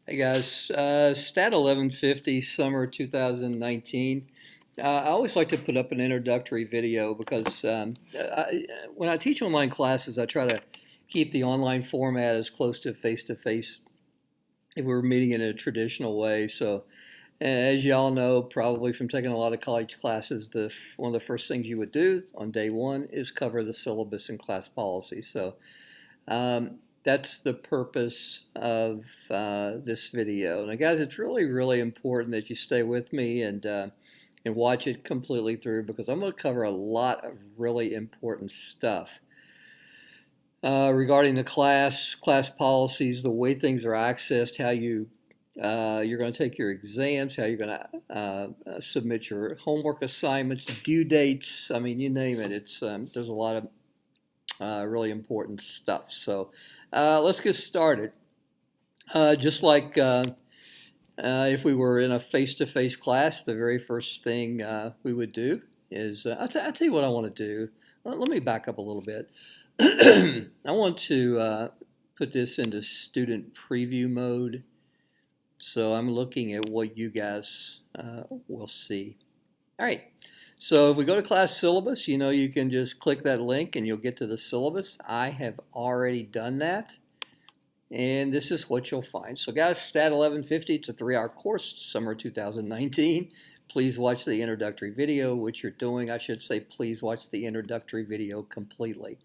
Hey guys, STAT1150 summer 2019. I always like to put up an introductory video because when I teach online classes, I try to keep the online format as close to face if we were meeting in a traditional way. So, as y'all know, probably from taking a lot of college classes, one of the first things you would do on day one is cover the syllabus and class policy. So, that's the purpose of this video. Now, guys, it's really important that you stay with me and watch it completely through because I'm going to cover a lot of really important stuff regarding the class policies, the way things are accessed, how you're going to take your exams, how you're going to submit your homework assignments, due dates. I mean, you name it. It's there's a lot of really important stuff. So let's get started. Just like if we were in a face-to-face class, the very first thing we would do is, I'll tell you what I want to do. Let me back up a little bit. I want to put this into student preview mode. So I'm looking at what you guys will see. All right. So if we go to class syllabus, you can just click that link and you'll get to the syllabus. I have already done that. And this is what you'll find. So guys, STAT1150, it's a 3-hour course, summer 2019. Please watch the introductory video, which you're doing. I should say please watch the introductory video completely.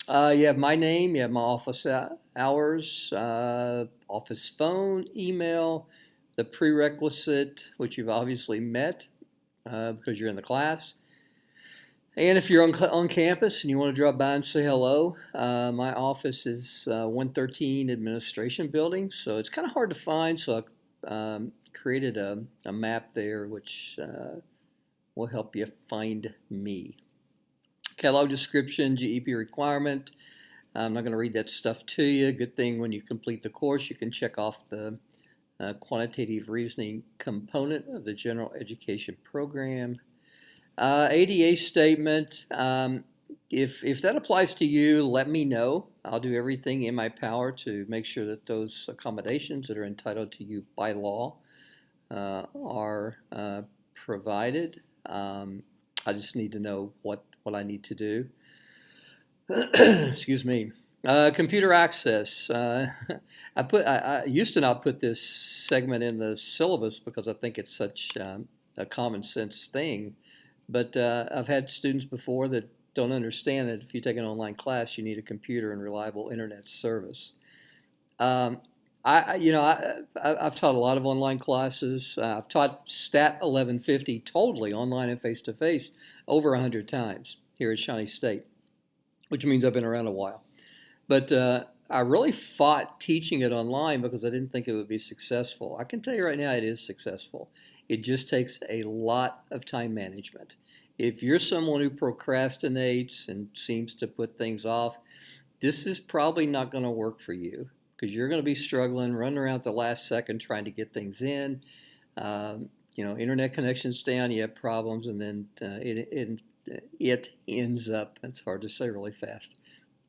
You have my name, you have my office hours, office phone, email, the prerequisite, which you've obviously met because you're in the class. And if you're on campus and you want to drop by and say hello, my office is 113 Administration Building, so it's kind of hard to find, so I created a map there which will help you find me. Catalog description, GEP requirement. I'm not going to read that stuff to you. Good thing when you complete the course, you can check off the quantitative reasoning component of the general education program. ADA statement. If that applies to you, let me know. I'll do everything in my power to make sure that those accommodations that are entitled to you by law are provided. I just need to know what I need to do. Excuse me. Computer access. I used to not put this segment in the syllabus because I think it's such a common sense thing. But I've had students before that don't understand that if you take an online class, you need a computer and reliable internet service. I've taught a lot of online classes. I've taught STAT1150 totally online and face-to-face over 100 times here at Shawnee State, which means I've been around a while. But I really fought teaching it online because I didn't think it would be successful. I can tell you right now it is successful. It just takes a lot of time management. If you're someone who procrastinates and seems to put things off, this is probably not going to work for you because you're going to be struggling, running around at the last second trying to get things in. Internet connection's down, you have problems, and then it ends up, it's hard to say really fast,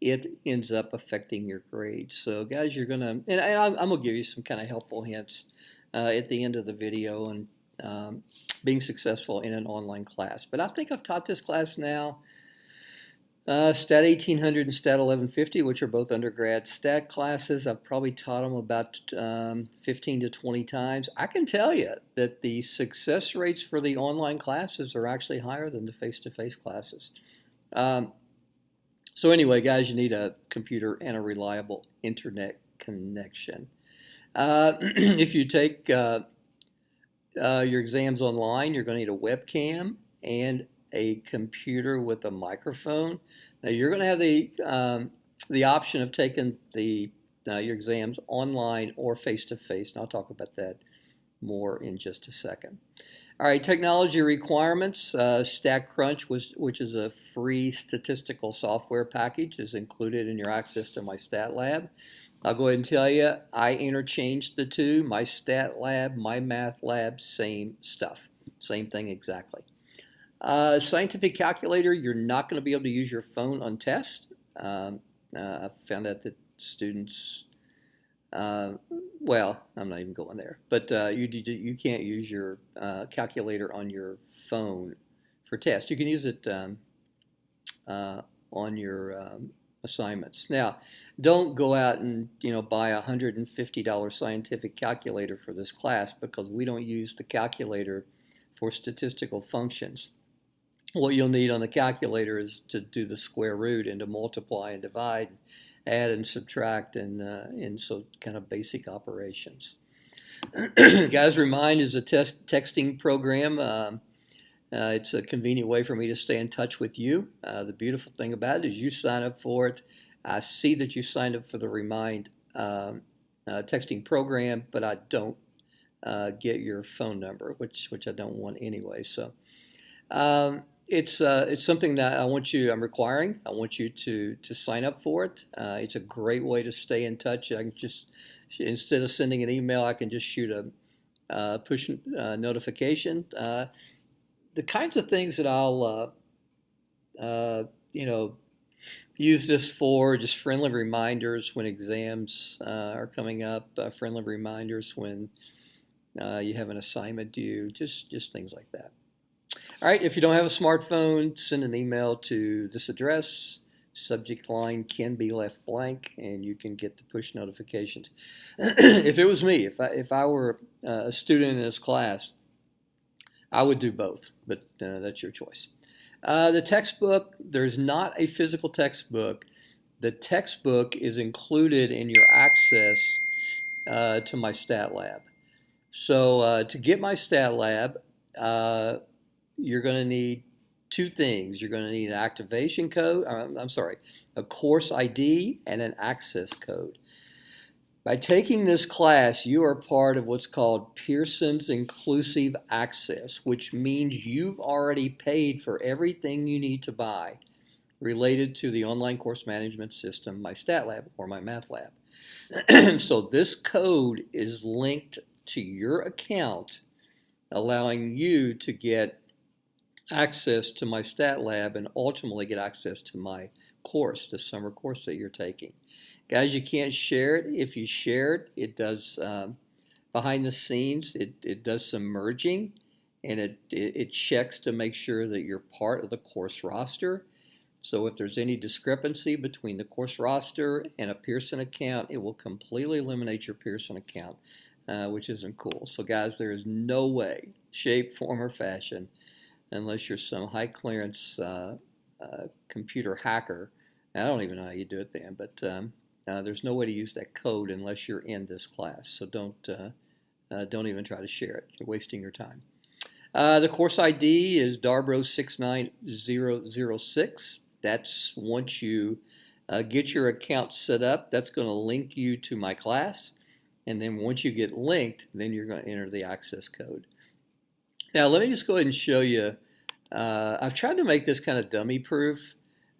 it ends up affecting your grades. So guys, you're going to, and I'm going to give you some kind of helpful hints at the end of the video on being successful in an online class. But I think I've taught this class now, STAT 1800 and STAT 1150, which are both undergrad stat classes. I've probably taught them about 15 to 20 times. I can tell you that the success rates for the online classes are actually higher than the face-to-face classes. So anyway, guys, you need a computer and a reliable internet connection. If you take your exams online, you're going to need a webcam and a computer with a microphone. Now you're going to have the option of taking your exams online or face-to-face, and I'll talk about that more in just a second. All right, technology requirements. StatCrunch, which is a free statistical software package, is included in your access to Mystatlab. I'll go ahead and tell you, I interchanged the two. Mystatlab, MyMathLab, same stuff. Same thing exactly. Scientific calculator, you're not going to be able to use your phone on test. I found out that students well, I'm not even going there, but you can't use your calculator on your phone for tests. You can use it uh, on your assignments. Now, don't go out and buy a $150 scientific calculator for this class, because we don't use the calculator for statistical functions. What you'll need on the calculator is to do the square root and to multiply and divide, add and subtract, and so kind of basic operations. Guys, Remind is a texting program. It's a convenient way for me to stay in touch with you. The beautiful thing about it is you sign up for it. I see that you signed up for the Remind texting program, but I don't get your phone number, which I don't want anyway. So it's something that I'm requiring. I want you to sign up for it. It's a great way to stay in touch. I can just, instead of sending an email, I can just shoot a push notification. The kinds of things that I'll use this for, just friendly reminders when exams are coming up, friendly reminders when you have an assignment due, just things like that. All right, if you don't have a smartphone, send an email to this address. Subject line can be left blank, and you can get the push notifications. If it was me, if I were a student in this class, I would do both, but that's your choice. The textbook, there's not a physical textbook. The textbook is included in your access to Mystatlab. So to get Mystatlab, you're going to need two things. You're going to need an activation code, a course ID and an access code. By taking this class, you are part of what's called Pearson's Inclusive Access, which means you've already paid for everything you need to buy related to the online course management system, Mystatlab or MyMathLab. So this code is linked to your account, allowing you to get access to Mystatlab and ultimately get access to my course, the summer course that you're taking. Guys, you can't share it. If you share it, it does, behind the scenes, it does some merging, and it checks to make sure that you're part of the course roster. So if there's any discrepancy between the course roster and a Pearson account, it will completely eliminate your Pearson account, which isn't cool. So guys, there is no way, shape, form, or fashion, unless you're some high clearance computer hacker. I don't even know how you do it then, but there's no way to use that code unless you're in this class. So don't even try to share it. You're wasting your time. The course ID is Darbro 69006. That's once you get your account set up, that's going to link you to my class. And then once you get linked, then you're going to enter the access code. Now let me just go ahead and show you. I've tried to make this kind of dummy proof.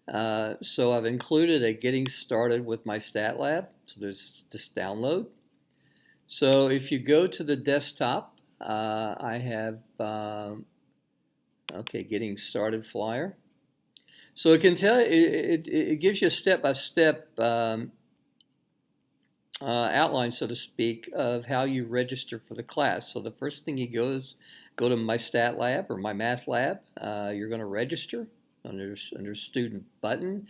So I've included a getting started with Mystatlab. So there's this download. So if you go to the desktop, I have, getting started flyer. So it can tell, it gives you a step-by-step outline, so to speak, of how you register for the class. So the first thing you go to Mystatlab or MyMathLab. You're going to register under student button.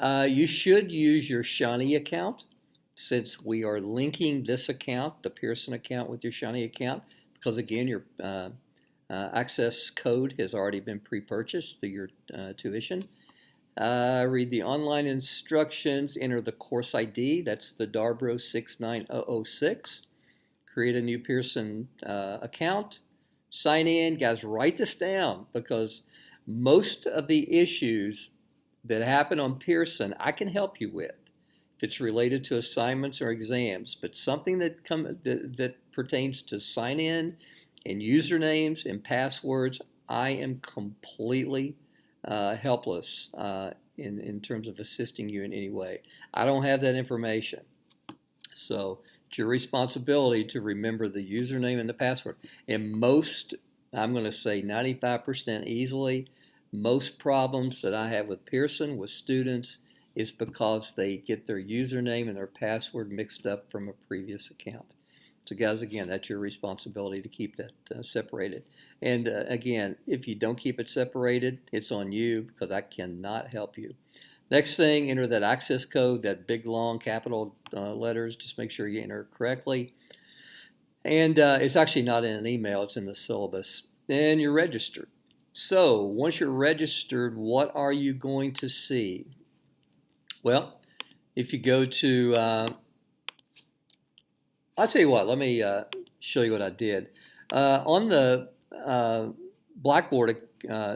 You should use your Shawnee account, since we are linking this account, the Pearson account, with your Shawnee account, because again, your access code has already been pre-purchased through your tuition. Read the online instructions, enter the course ID, that's the Darbro 69006. Create a new Pearson account, sign in. Guys, write this down, because most of the issues that happen on Pearson, I can help you with if it's related to assignments or exams. But something that pertains to sign in and usernames and passwords, I am completely helpless in terms of assisting you in any way. I don't have that information. So it's your responsibility to remember the username and the password. And most, I'm going to say 95% easily, most problems that I have with Pearson with students is because they get their username and their password mixed up from a previous account. So guys, again, that's your responsibility to keep that separated. And again, if you don't keep it separated, it's on you because I cannot help you. Next thing, enter that access code, that big long capital letters. Just make sure you enter it correctly. And it's actually not in an email, it's in the syllabus. And you're registered. So once you're registered, what are you going to see? Well, if you go to, I'll tell you what, let me show you what I did. On the Blackboard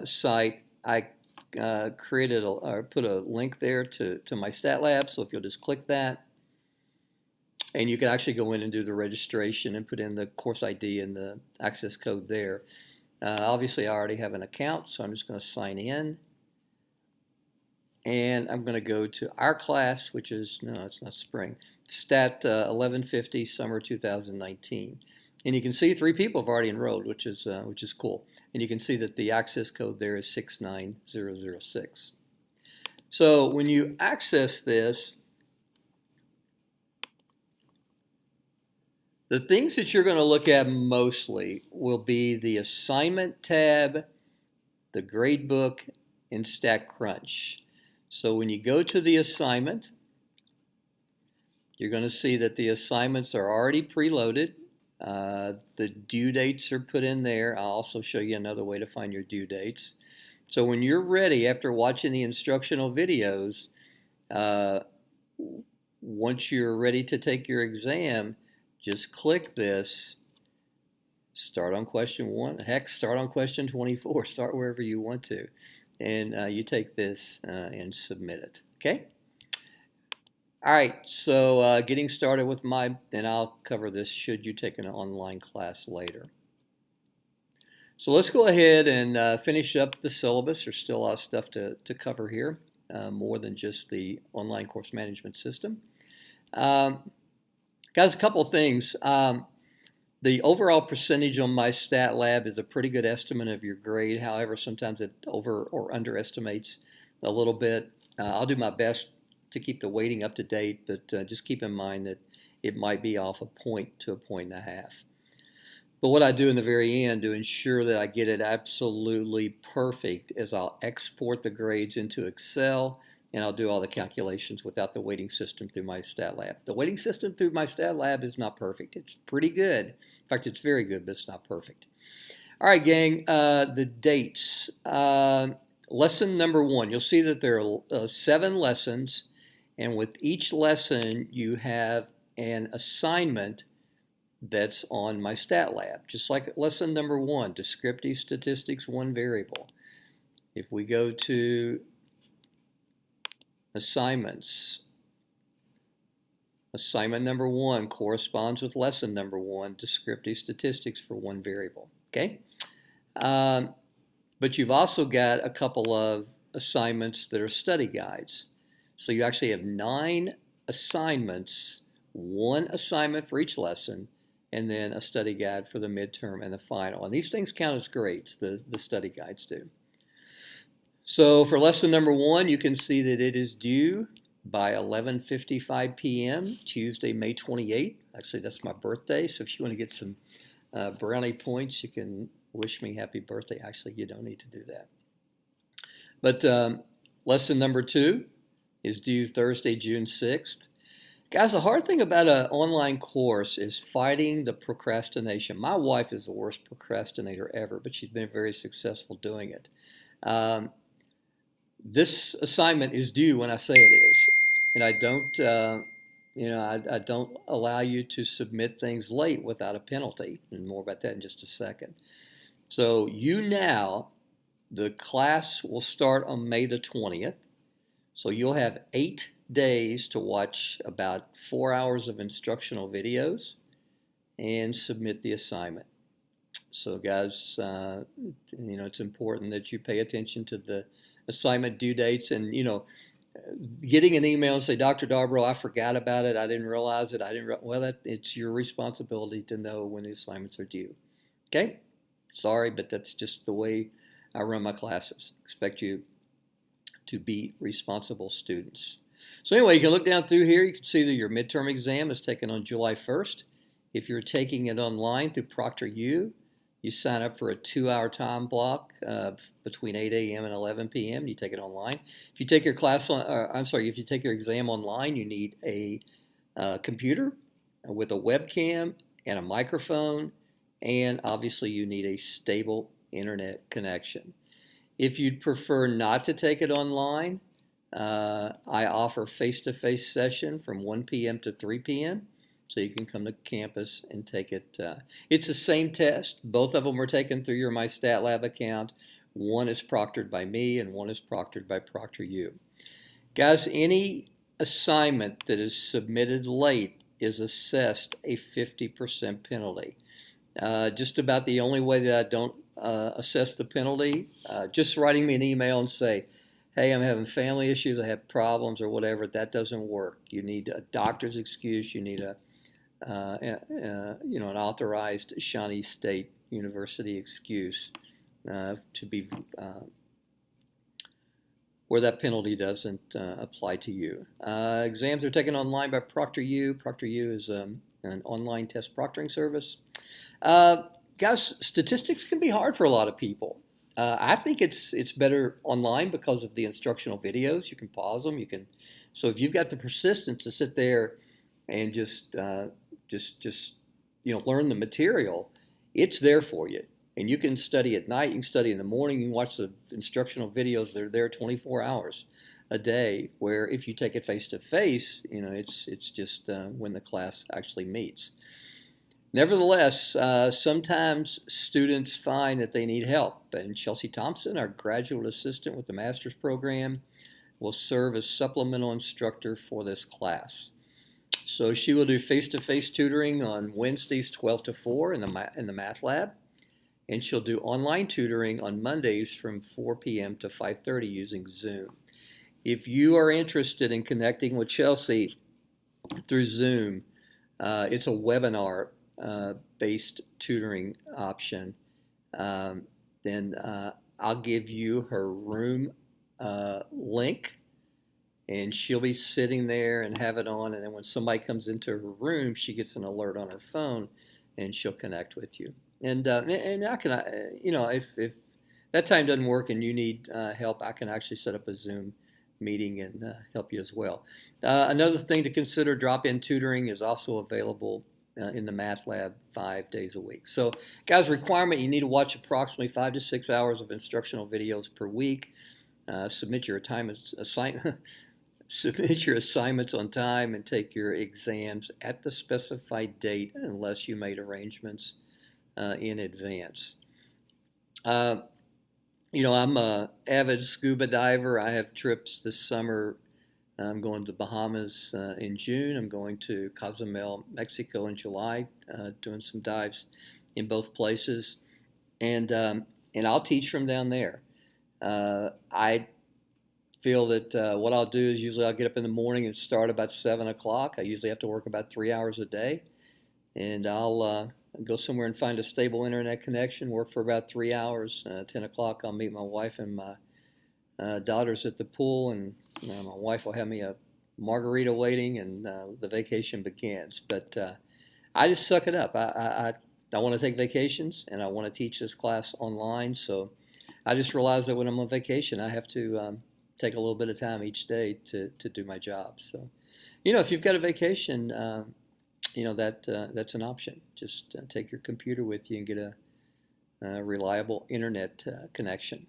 site, I created or put a link there to Mystatlab, so if you'll just click that, and you can actually go in and do the registration and put in the course ID and the access code there. Obviously, I already have an account, so I'm just going to sign in. And I'm going to go to our class, which is, no, it's not spring, STAT1150 Summer 2019. And you can see 3 people have already enrolled, which is cool. And you can see that the access code there is 69006. So when you access this, the things that you're going to look at mostly will be the assignment tab, the gradebook, and StatCrunch. So when you go to the assignment, you're going to see that the assignments are already preloaded. The due dates are put in there. I'll also show you another way to find your due dates. So when you're ready, after watching the instructional videos, once you're ready to take your exam, just click this, start on question 1, heck, start on question 24, start wherever you want to, and you take this and submit it, okay? All right, so getting started with and I'll cover this should you take an online class later. So let's go ahead and finish up the syllabus. There's still a lot of stuff to cover here, more than just the online course management system. Guys, a couple of things. The overall percentage on Mystatlab is a pretty good estimate of your grade. However, sometimes it over or underestimates a little bit. I'll do my best to keep the weighting up to date, but just keep in mind that it might be off a point to a point and a half. But what I do in the very end to ensure that I get it absolutely perfect is I'll export the grades into Excel, and I'll do all the calculations without the weighting system through Mystatlab. The weighting system through Mystatlab is not perfect. It's pretty good. In fact, it's very good, but it's not perfect. All right, gang, the dates. Lesson number 1, you'll see that there are 7 lessons, and with each lesson you have an assignment that's on Mystatlab. Just like lesson number 1, descriptive statistics, 1 variable. If we go to assignments, assignment number 1 corresponds with lesson number 1, descriptive statistics for 1 variable, okay? But you've also got a couple of assignments that are study guides. So you actually have 9 assignments, 1 assignment for each lesson, and then a study guide for the midterm and the final. And these things count as grades, the study guides do. So for lesson number 1, you can see that it is due by 11:55 p.m. Tuesday, May 28th. Actually, that's my birthday, so if you want to get some brownie points, you can wish me happy birthday. Actually, you don't need to do that. But lesson number 2 is due Thursday, June 6th. Guys, the hard thing about an online course is fighting the procrastination. My wife is the worst procrastinator ever, but she's been very successful doing it. This assignment is due when I say it is, and I don't, I don't allow you to submit things late without a penalty, and more about that in just a second. So the class will start on May the 20th, so you'll have 8 days to watch about 4 hours of instructional videos and submit the assignment. So guys, it's important that you pay attention to the assignment due dates, and getting an email and say, Dr. Darbro, I forgot about it, I didn't realize it, it's your responsibility to know when the assignments are due. Okay? Sorry, but that's just the way I run my classes. Expect you to be responsible students. So anyway, you can look down through here, you can see that your midterm exam is taken on July 1st, If you're taking it online through ProctorU, you sign up for a 2-hour time block between 8 a.m. and 11 p.m. You take it online. If you take your if you take your exam online, you need a computer with a webcam and a microphone, and obviously you need a stable internet connection. If you'd prefer not to take it online, I offer face-to-face session from 1 p.m. to 3 p.m. So you can come to campus and take it. It's the same test. Both of them are taken through your Mystatlab account. One is proctored by me and one is proctored by ProctorU. Guys, any assignment that is submitted late is assessed a 50% penalty. Just about the only way that I don't assess the penalty, just writing me an email and say, hey, I'm having family issues, I have problems or whatever, that doesn't work. You need a doctor's excuse, you need an authorized Shawnee State University excuse to be where that penalty doesn't apply to you. Exams are taken online by ProctorU. ProctorU is an online test proctoring service. Guys, statistics can be hard for a lot of people. I think it's better online because of the instructional videos. You can pause them. So if you've got the persistence to sit there and just learn the material, it's there for you. And you can study at night, you can study in the morning, you can watch the instructional videos. They're there 24 hours a day, where if you take it face-to-face, it's just when the class actually meets. Nevertheless, sometimes students find that they need help, and Chelsea Thompson, our graduate assistant with the master's program, will serve as supplemental instructor for this class. So she will do face-to-face tutoring on Wednesdays 12 to 4 in the math lab, and she'll do online tutoring on Mondays from 4 p.m. to 5:30 using Zoom. If you are interested in connecting with Chelsea through Zoom, it's a webinar based tutoring option. Then I'll give you her room link, and she'll be sitting there and have it on, and then when somebody comes into her room, she gets an alert on her phone and she'll connect with you. And I can, if that time doesn't work and you need help, I can actually set up a Zoom meeting and help you as well. Another thing to consider, drop-in tutoring is also available in the math lab 5 days a week. So, guys, requirement, you need to watch approximately 5 to 6 hours of instructional videos per week. Submit your assignments on time, and take your exams at the specified date unless you made arrangements in advance. I'm an avid scuba diver. I have trips this summer. I'm going to the Bahamas in June. I'm going to Cozumel, Mexico in July, doing some dives in both places. And I'll teach from down there. I feel that what I'll do is usually I'll get up in the morning and start about 7 o'clock. I usually have to work about 3 hours a day. And I'll go somewhere and find a stable internet connection, work for about 3 hours. 10 o'clock, I'll meet my wife and my daughters at the pool, and my wife will have me a margarita waiting, and the vacation begins. But I just suck it up. I want to take vacations, and I want to teach this class online. So I just realize that when I'm on vacation, I have to take a little bit of time each day to do my job. So, if you've got a vacation, that's an option. Just take your computer with you and get a reliable internet connection.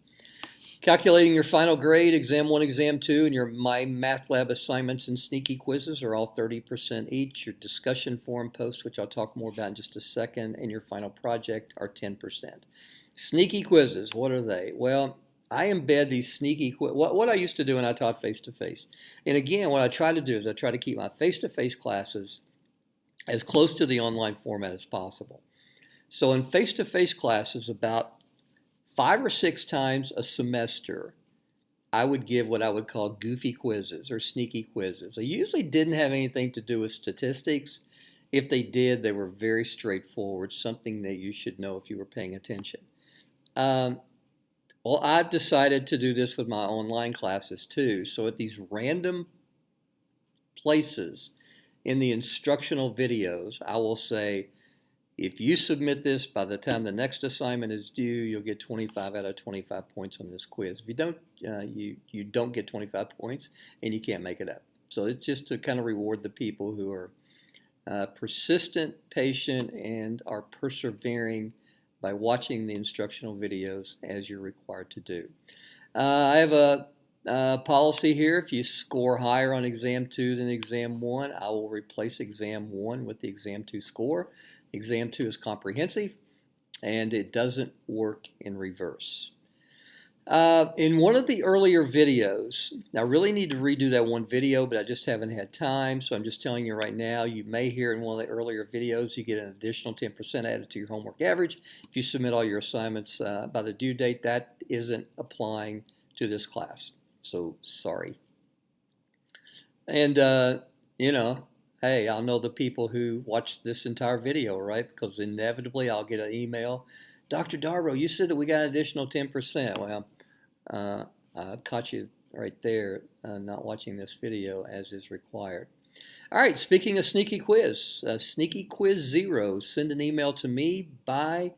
Calculating your final grade, Exam 1, Exam 2, and your MyMathLab assignments and sneaky quizzes are all 30% each. Your discussion forum post, which I'll talk more about in just a second, and your final project are 10%. Sneaky quizzes, what are they? Well, I embed these sneaky what I used to do when I taught face-to-face. And again, what I try to do is I try to keep my face-to-face classes as close to the online format as possible. So in face-to-face classes, about 5 or 6 times a semester, I would give what I would call goofy quizzes or sneaky quizzes. They usually didn't have anything to do with statistics. If they did, they were very straightforward, something that you should know if you were paying attention. Well, I've decided to do this with my online classes too. So at these random places in the instructional videos, I will say, if you submit this by the time the next assignment is due, you'll get 25 out of 25 points on this quiz. If you don't, you don't get 25 points and you can't make it up. So it's just to kind of reward the people who are persistent, patient, and are persevering by watching the instructional videos as you're required to do. I have a policy here. If you score higher on exam 2 than exam 1, I will replace exam 1 with the exam 2 score. Exam 2 is comprehensive, and it doesn't work in reverse. In one of the earlier videos, I really need to redo that one video, but I just haven't had time, so I'm just telling you right now, you may hear in one of the earlier videos you get an additional 10% added to your homework average. If you submit all your assignments by the due date, that isn't applying to this class, so sorry. And, you know, hey, I'll know the people who watched this entire video, right? Because inevitably I'll get an email. Dr. Darbo, you said that we got an additional 10%. Well, I caught you right there not watching this video as is required. All right, speaking of sneaky quiz, Sneaky Quiz 0, send an email to me by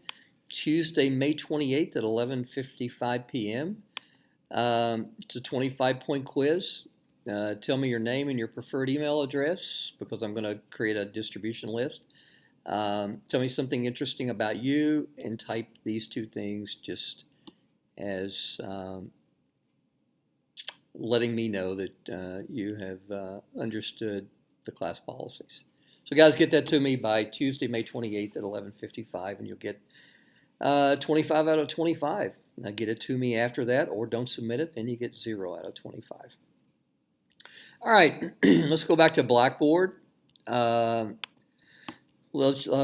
Tuesday, May 28th at 11:55 p.m. It's a 25-point quiz. Tell me your name and your preferred email address because I'm going to create a distribution list. Tell me something interesting about you and type these two things just as letting me know that you have understood the class policies. So guys, get that to me by Tuesday, May 28th at 11:55 and you'll get 25 out of 25. Now get it to me after that or don't submit it, then you get 0 out of 25. All right, let's go back to Blackboard. I'll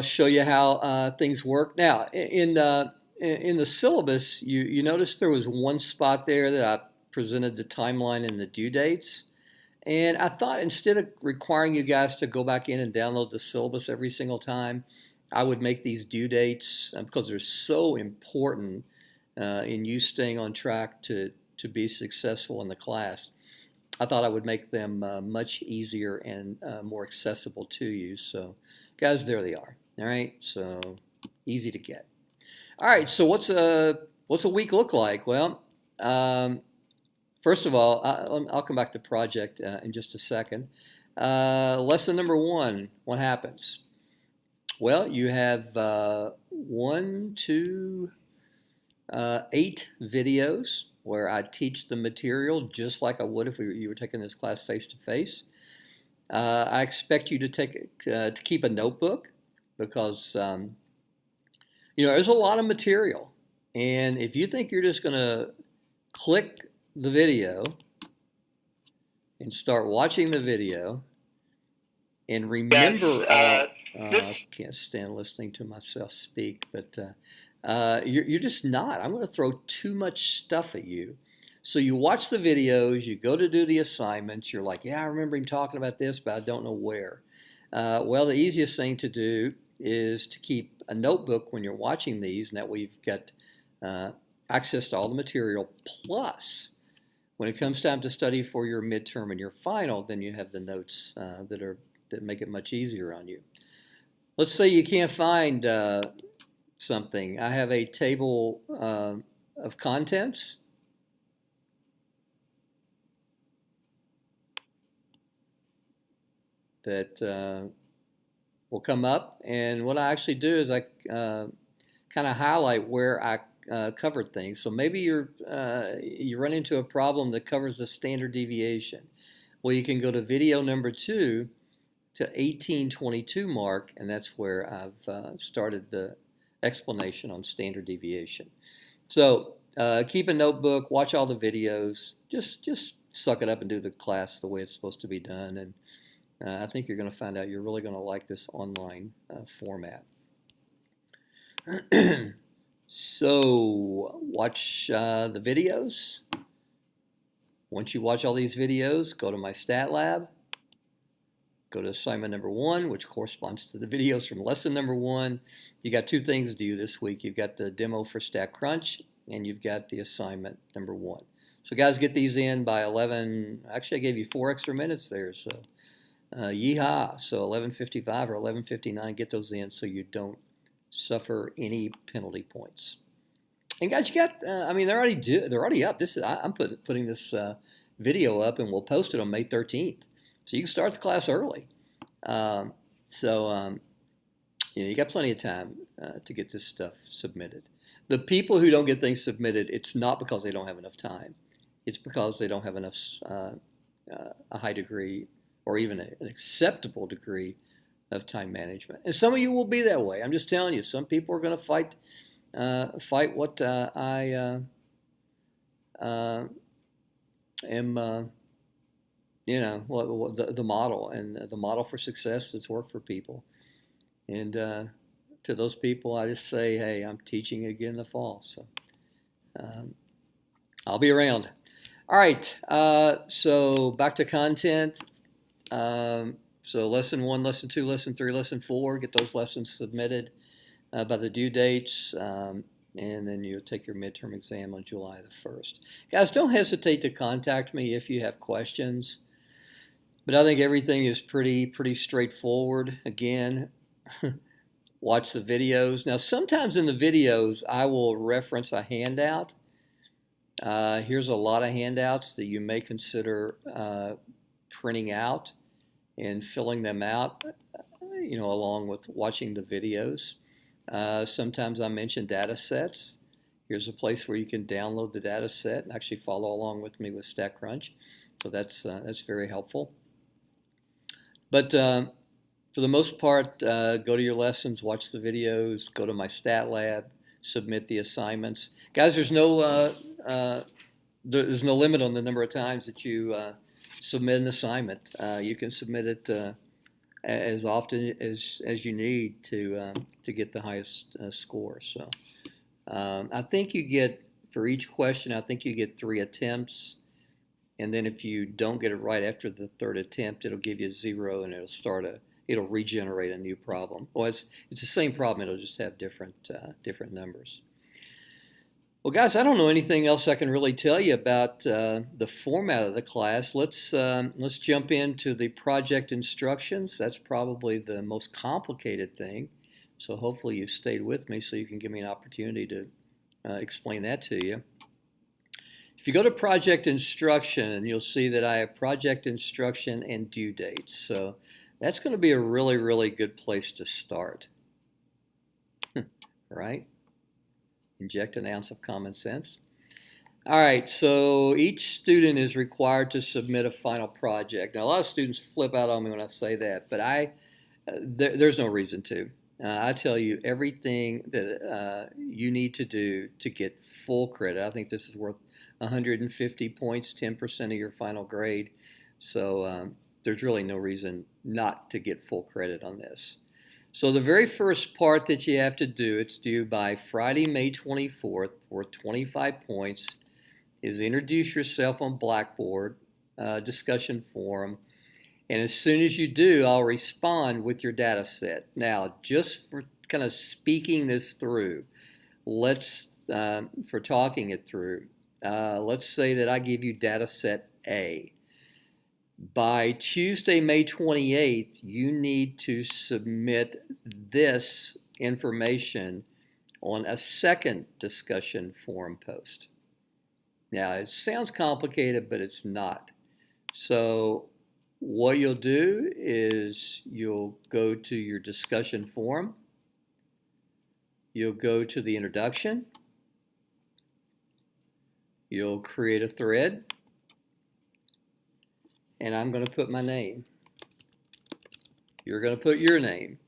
show you how things work. Now, in the syllabus, you notice there was one spot there that I presented the timeline and the due dates. And I thought instead of requiring you guys to go back in and download the syllabus every single time, I would make these due dates because they're so important in you staying on track to be successful in the class. I thought I would make them much easier and more accessible to you. So, guys, there they are. All right, so easy to get. All right, so what's a week look like? Well, first of all, I'll come back to project in just a second. Lesson number 1, what happens? Well, you have 8 videos where I teach the material just like I would if you were taking this class face-to-face. I expect you to keep a notebook because there's a lot of material, and if you think you're just going to click the video and start watching the video and remember, I can't stand listening to myself speak, but you're just not. I'm going to throw too much stuff at you. So you watch the videos, you go to do the assignments, you're like, yeah, I remember him talking about this, but I don't know where. Well, the easiest thing to do is to keep a notebook when you're watching these, and that way you've got access to all the material. Plus, when it comes time to study for your midterm and your final, then you have the notes that make it much easier on you. Let's say you can't find something. I have a table of contents. That will come up, and what I actually do is I kind of highlight where I covered things. So maybe you run into a problem that covers the standard deviation. Well, you can go to video number 2 to 1822 mark, and that's where I've started the explanation on standard deviation. So keep a notebook, watch all the videos, just suck it up and do the class the way it's supposed to be done, and I think you're going to find out you're really going to like this online format. So watch the videos. Once you watch all these videos, go to Mystatlab. Go to assignment number 1, which corresponds to the videos from lesson number 1. You got 2 things to do this week. You've got the demo for StatCrunch, and you've got the assignment number 1. So guys, get these in by 11. Actually, I gave you 4 extra minutes there, so Yeehaw! So 11:55 or 11:59, get those in so you don't suffer any penalty points. And guys, you got, I mean, they're already up. I'm putting this video up, and we'll post it on May 13th. So you can start the class early. Um, so you got plenty of time to get this stuff submitted. The people who don't get things submitted, it's not because they don't have enough time. It's because they don't have enough a high degree or even an acceptable degree of time management. And some of you will be that way. I'm just telling you, some people are going to fight what I am, the model and the model for success that's worked for people. And to those people, I just say, hey, I'm teaching again in the fall, so I'll be around. All right, so back to content. So lesson 1, lesson 2, lesson 3, lesson 4, get those lessons submitted by the due dates, and then you'll take your midterm exam on July the 1st. Guys, don't hesitate to contact me if you have questions, but I think everything is pretty straightforward. Again, watch the videos. Now, sometimes in the videos, I will reference a handout. Here's a lot of handouts that you may consider printing out and filling them out, along with watching the videos. Sometimes I mention data sets. Here's a place where you can download the data set and actually follow along with me with StatCrunch. So that's very helpful. But for the most part, go to your lessons, watch the videos, go to Mystatlab, submit the assignments. Guys, there's no limit on the number of times that you submit an assignment. You can submit it as often as you need to get the highest score. So I think you get, for each question, I think you get 3 attempts. And then if you don't get it right after the 3rd attempt, it'll give you 0 and it'll regenerate a new problem. Well, it's the same problem, it'll just have different numbers. Well, guys, I don't know anything else I can really tell you about the format of the class. Let's jump into the project instructions. That's probably the most complicated thing. So hopefully you've stayed with me so you can give me an opportunity to explain that to you. If you go to project instruction, you'll see that I have project instruction and due dates. So that's going to be a really good place to start. Right? Inject an ounce of common sense. All right, so each student is required to submit a final project. Now, a lot of students flip out on me when I say that, but there's no reason to. I tell you everything that you need to do to get full credit. I think this is worth 150 points, 10% of your final grade. So there's really no reason not to get full credit on this. So the very first part that you have to do, it's due by Friday, May 24th, worth 25 points, is introduce yourself on Blackboard, discussion forum. And as soon as you do, I'll respond with your data set. Now, just for kind of speaking this through, for talking it through, let's say that I give you data set A. By Tuesday, May 28th, you need to submit this information on a second discussion forum post. Now, it sounds complicated, but it's not. So what you'll do is you'll go to your discussion forum. You'll go to the introduction. You'll create a thread. And I'm going to put my name. You're going to put your name.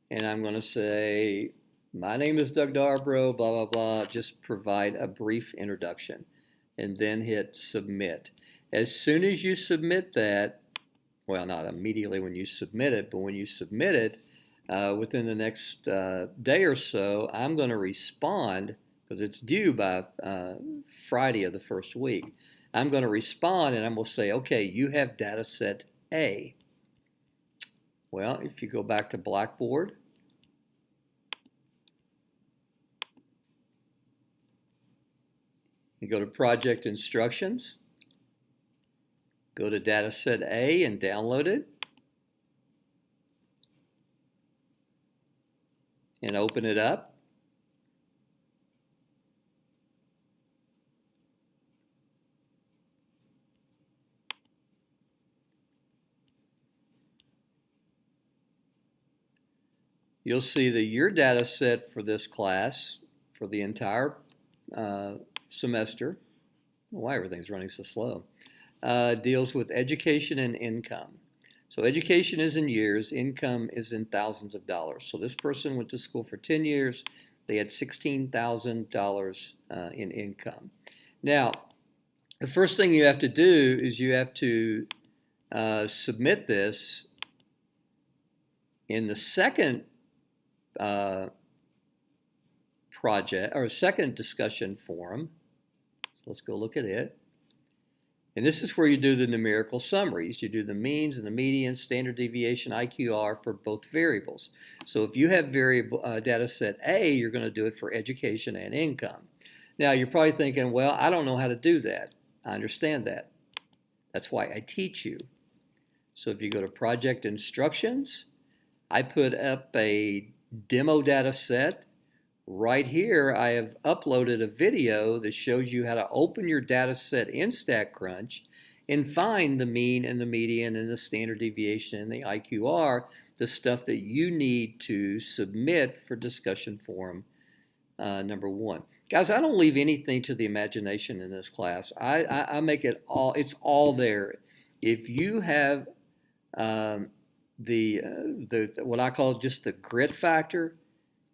And I'm going to say, my name is Doug Darbro, blah, blah, blah. Just provide a brief introduction. And then hit submit. As soon as you submit that, well, not immediately when you submit it, but when you submit it, within the next day or so, I'm going to respond, because it's due by Friday of the first week. I'm going to respond and I'm going to say, okay, you have data set A. Well, if you go back to Blackboard, you go to project instructions, go to data set A and download it. and open it up. You'll see that your data set for this class, for the entire semester, why everything's running so slow, deals with education and income. So education is in years, income is in thousands of dollars. So this person went to school for 10 years, they had $16,000 in income. Now, the first thing you have to do is you have to submit this in the second project, or second discussion forum. So let's go look at it. And this is where you do the numerical summaries. You do the means and the median, standard deviation, IQR for both variables. So if you have variable data set A, you're going to do it for education and income. Now you're probably thinking, well, I don't know how to do that. I understand that. That's why I teach you. So if you go to project instructions, I put up a demo data set. Right here, I have uploaded a video that shows you how to open your data set in StatCrunch and find the mean and the median and the standard deviation and the IQR, the stuff that you need to submit for discussion forum number 1. Guys, I don't leave anything to the imagination in this class. I make it all, it's all there. If you have what I call just the grit factor,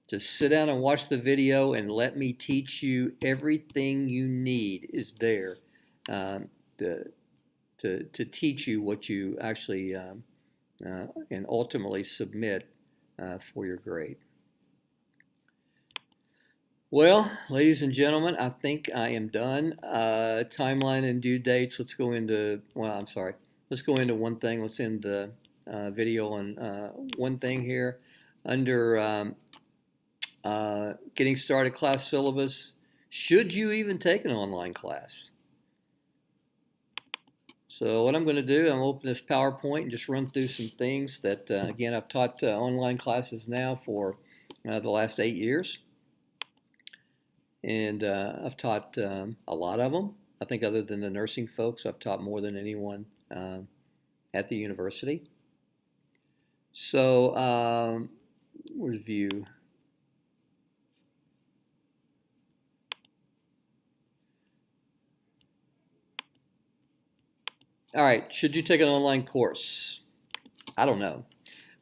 to sit down and watch the video and let me teach you everything you need is there to teach you what you actually and ultimately submit for your grade. Well, ladies and gentlemen, I think I am done. Timeline and due dates. Let's go into, well, I'm sorry. Let's go into one thing. Let's end the video on one thing here. Under getting started class syllabus, should you even take an online class? So what I'm going to do, I'm going to open this PowerPoint and just run through some things that, again, I've taught online classes now for the last 8 years. And I've taught a lot of them. I think other than the nursing folks, I've taught more than anyone at the university. So review. All right, should you take an online course? I don't know.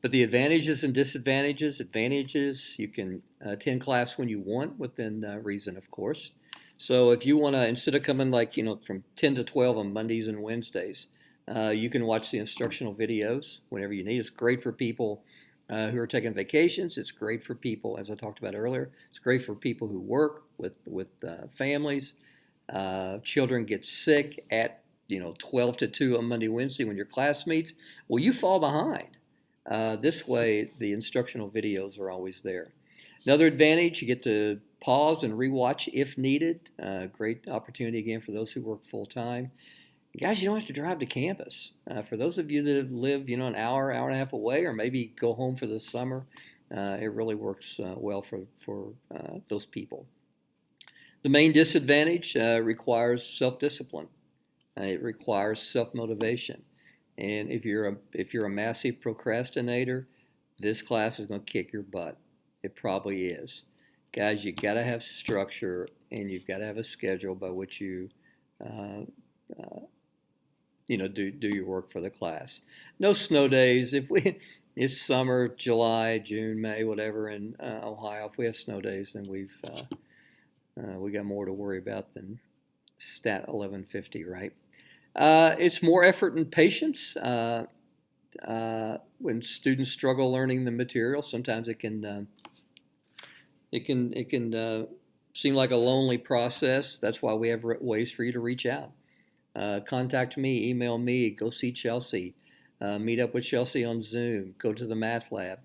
But the advantages and disadvantages, advantages, you can attend class when you want, within reason, of course. So if you want to, instead of coming like, from 10 to 12 on Mondays and Wednesdays, you can watch the instructional videos whenever you need. It's great for people who are taking vacations. It's great for people, as I talked about earlier, it's great for people who work with families. Children get sick at 12 to 2 on Monday, Wednesday when your class meets. Well, you fall behind. This way, the instructional videos are always there. Another advantage, you get to pause and rewatch if needed. Great opportunity, again, for those who work full-time. Guys, you don't have to drive to campus. For those of you that live, an hour, hour and a half away, or maybe go home for the summer, it really works well for those people. The main disadvantage requires self-discipline. It requires self-motivation. And if you're a massive procrastinator, this class is going to kick your butt. It probably is. Guys, you got to have structure, and you've got to have a schedule by which you do your work for the class. No snow days. It's summer, July, June, May, whatever in Ohio. If we have snow days, then we got more to worry about than STAT1150, right? It's more effort and patience. When students struggle learning the material, sometimes it can seem like a lonely process. That's why we have ways for you to reach out. Contact me, email me, go see Chelsea, meet up with Chelsea on Zoom, go to the Math Lab,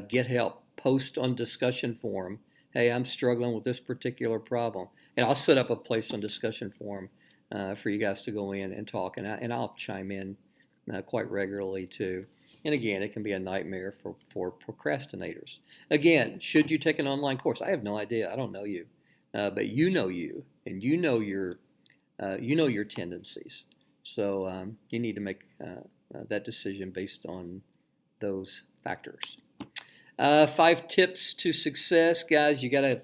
get help, post on discussion forum. Hey, I'm struggling with this particular problem. And I'll set up a place on discussion forum for you guys to go in and talk, and I'll chime in quite regularly too. And again, it can be a nightmare for procrastinators. Again, should you take an online course? I have no idea. I don't know you, but you know you, and you know your tendencies. So you need to make that decision based on those factors. 5 tips to success, guys. You got to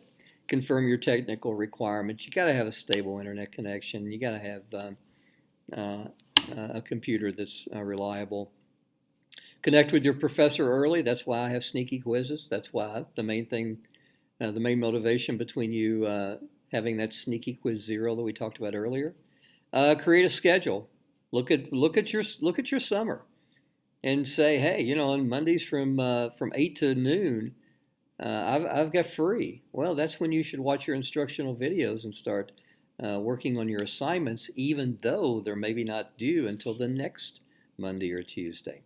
confirm your technical requirements. You got to have a stable internet connection. You got to have a computer that's reliable. Connect with your professor early. That's why I have sneaky quizzes. That's why the main thing, the main motivation between you having that sneaky quiz 0 that we talked about earlier. Create a schedule. Look at your summer, and say, hey, you know, on Mondays from 8 to noon, I've got free. Well, that's when you should watch your instructional videos and start working on your assignments, even though they're maybe not due until the next Monday or Tuesday.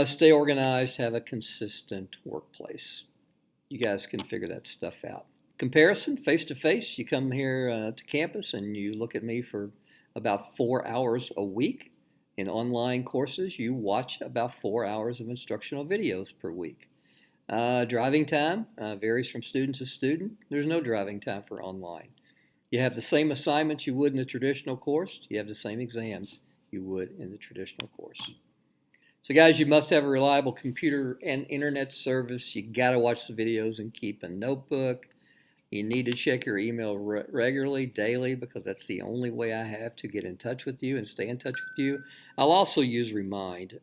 Stay organized. Have a consistent workplace. You guys can figure that stuff out. Comparison, face-to-face. You come here to campus and you look at me for about 4 hours a week. In online courses, you watch about 4 hours of instructional videos per week. Driving time varies from student to student. There's no driving time for online. You have the same assignments you would in a traditional course. You have the same exams you would in the traditional course. So guys, you must have a reliable computer and internet service. You got to watch the videos and keep a notebook. You need to check your email regularly, daily, because that's the only way I have to get in touch with you and stay in touch with you. I'll also use Remind.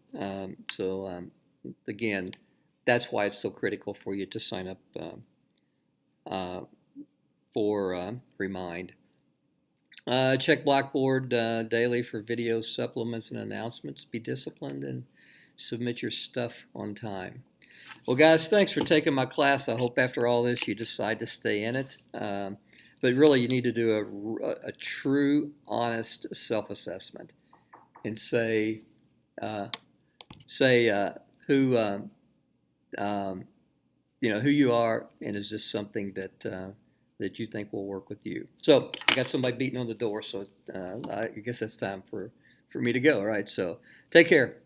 Again, that's why it's so critical for you to sign up for Remind. Check Blackboard daily for videos, supplements, and announcements. Be disciplined and submit your stuff on time. Well, guys, thanks for taking my class. I hope after all this you decide to stay in it. But really, you need to do a true, honest self-assessment and say who who you are, and is this something that you think will work with you. So I got somebody beating on the door, so I guess it's time for me to go. All right, so take care.